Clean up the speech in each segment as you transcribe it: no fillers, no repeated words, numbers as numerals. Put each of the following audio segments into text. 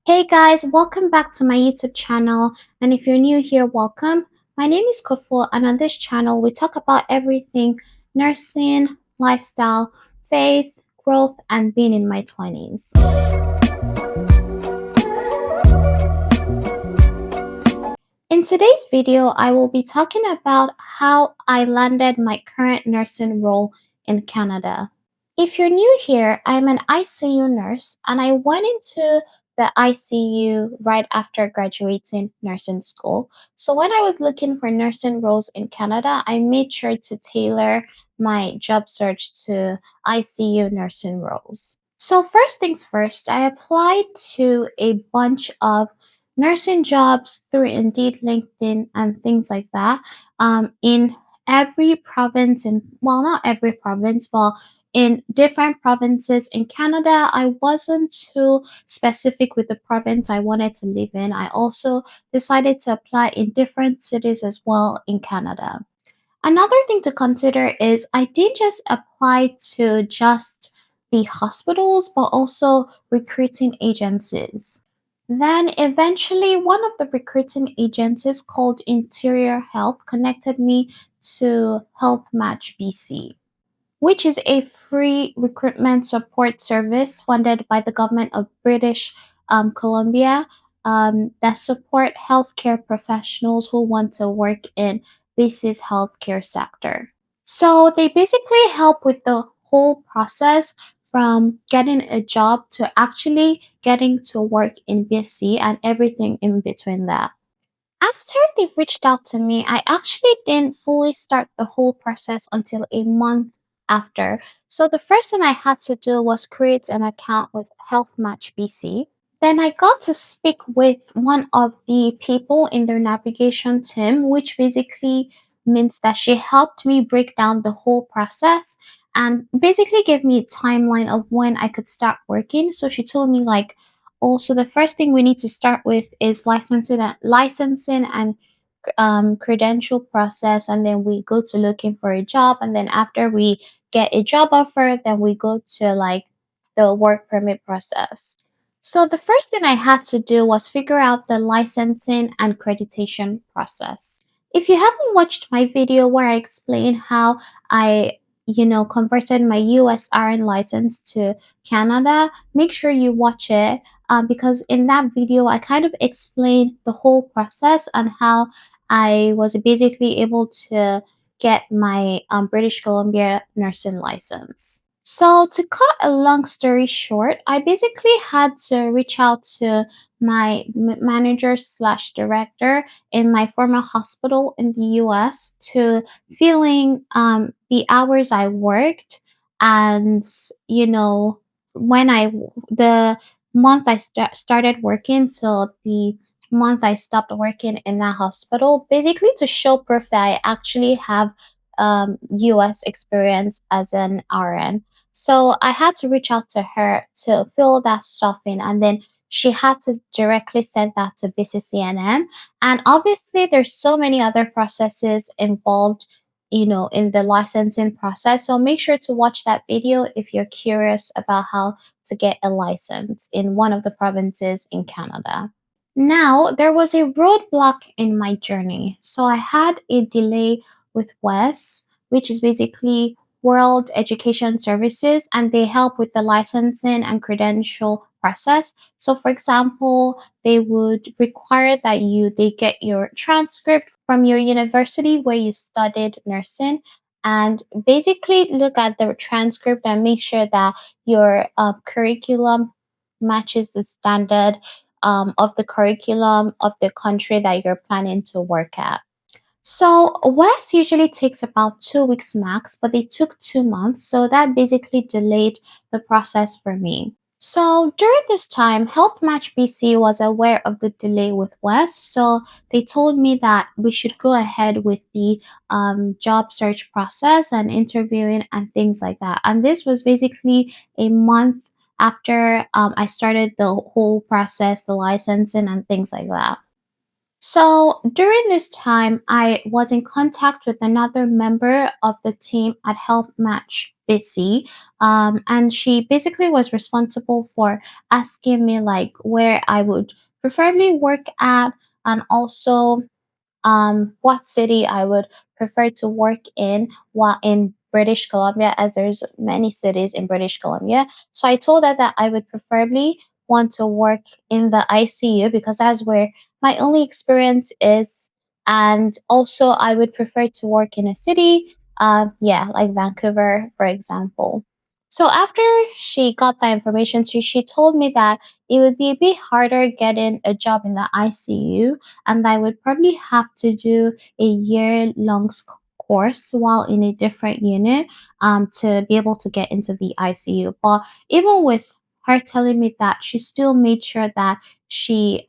Hey guys, welcome back to my YouTube channel. And if you're new here, welcome. My name is Kofo, and on this channel, we talk about everything nursing, lifestyle, faith, growth, and being in my 20s. In today's video, I will be talking about how I landed my current nursing role in Canada. If you're new here, I'm an ICU nurse and I went into the ICU right after graduating nursing school. So when I was looking for nursing roles in Canada, I made sure to tailor my job search to ICU nursing roles. So first things first, I applied to a bunch of nursing jobs through Indeed, LinkedIn, and things like that. In every province, and well, not every province, but in different provinces in Canada. I wasn't too specific with the province I wanted to live in. I also decided to apply in different cities as well in Canada. Another thing to consider is I didn't just apply to just the hospitals, but also recruiting agencies. Then eventually, one of the recruiting agencies called Interior Health connected me to Health Match BC, which is a free recruitment support service funded by the government of British Columbia that support healthcare professionals who want to work in BC's healthcare sector. So they basically help with the whole process from getting a job to actually getting to work in BC and everything in between that. After they reached out to me, I actually didn't fully start the whole process until a month after. So the first thing I had to do was create an account with Health Match BC. Then I got to speak with one of the people in their navigation team, which basically means that she helped me break down the whole process and basically gave me a timeline of when I could start working. So she told me like, also the first thing we need to start with is licensing and credential process, and then we go to looking for a job, and then after we get a job offer, then we go to like the work permit process. So the first thing I had to do was figure out the licensing and accreditation process. If you haven't watched my video where I explain how I converted my US RN license to Canada, make sure you watch it because in that video I kind of explained the whole process and how I was basically able to get my British Columbia nursing license. So, to cut a long story short, I basically had to reach out to my manager slash director in my former hospital in the US to feeling the hours I worked and, when the month I started working till the month I stopped working in that hospital, basically to show proof that I actually have US experience as an RN. So I had to reach out to her to fill that stuff in, and then she had to directly send that to BCCNM. And obviously, there's so many other processes involved, in the licensing process. So make sure to watch that video if you're curious about how to get a license in one of the provinces in Canada. Now, there was a roadblock in my journey. So I had a delay with WES, which is basically World Education Services, and they help with the licensing and credential process. So, for example, they would require that they get your transcript from your university where you studied nursing and basically look at the transcript and make sure that your curriculum matches the standard of the curriculum of the country that you're planning to work at. So WES usually takes about 2 weeks max, but they took 2 months. So that basically delayed the process for me. So during this time, Health Match BC was aware of the delay with WES. So they told me that we should go ahead with the job search process and interviewing and things like that. And this was basically a month after I started the whole process, the licensing and things like that. So during this time, I was in contact with another member of the team at Health Match Bitsy. And she basically was responsible for asking me like where I would preferably work at, and also what city I would prefer to work in while in British Columbia, as there's many cities in British Columbia. So I told her that I would preferably want to work in the ICU because that's where my only experience is, and also I would prefer to work in a city, yeah, like Vancouver, for example. So after she got that information, she told me that it would be a bit harder getting a job in the ICU, and I would probably have to do a year-long course while in a different unit to be able to get into the ICU. But even with her telling me that, she still made sure that she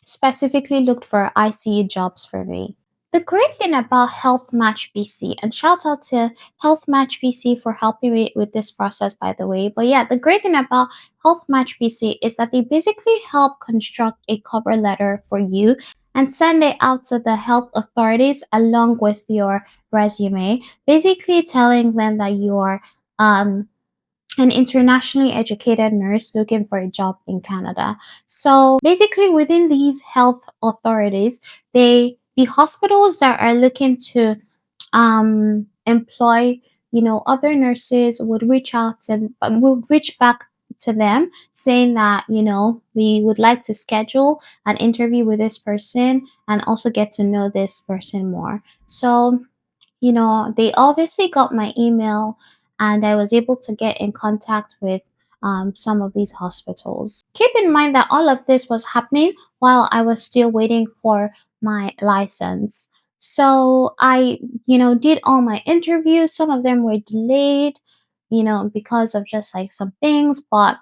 specifically looked for ICU jobs for me. The great thing about Health Match BC, and shout out to Health Match BC for helping me with this process, by the way. But yeah, the great thing about Health Match BC is that they basically help construct a cover letter for you and send it out to the health authorities along with your resume, basically telling them that you are an internationally educated nurse looking for a job in Canada. So basically within these health authorities, the hospitals that are looking to employ, other nurses would reach out and would reach back to them saying that, we would like to schedule an interview with this person and also get to know this person more. So they obviously got my email, and I was able to get in contact with some of these hospitals. Keep in mind that all of this was happening while I was still waiting for my license. So I, did all my interviews. Some of them were delayed, because of just like some things, but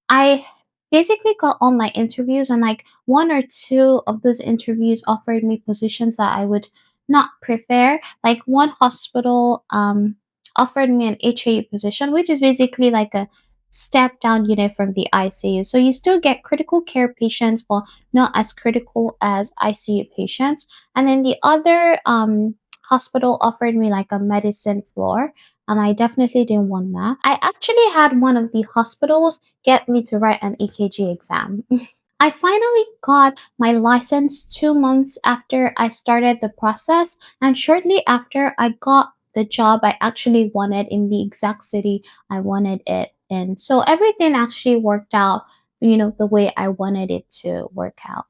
I basically got all my interviews, and like one or two of those interviews offered me positions that I would not prefer. Like one hospital offered me an HAE position, which is basically like a step down unit from the ICU. So you still get critical care patients, but not as critical as ICU patients. And then the other hospital offered me like a medicine floor, and I definitely didn't want that. I actually had one of the hospitals get me to write an EKG exam. I finally got my license 2 months after I started the process, and shortly after I got the job I actually wanted in the exact city I wanted it in. So everything actually worked out, the way I wanted it to work out.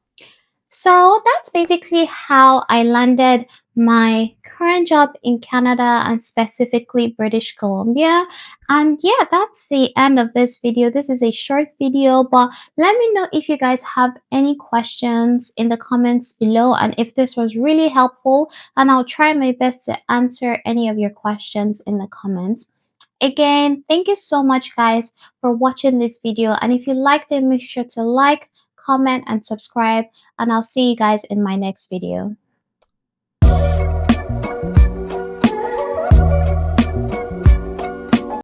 So that's basically how I landed my current job in Canada and specifically British Columbia. And yeah, that's the end of this video. This is a short video, but let me know if you guys have any questions in the comments below and if this was really helpful, and I'll try my best to answer any of your questions in the comments. Again, thank you so much guys for watching this video, and if you liked it, make sure to like, comment, and subscribe, and I'll see you guys in my next video.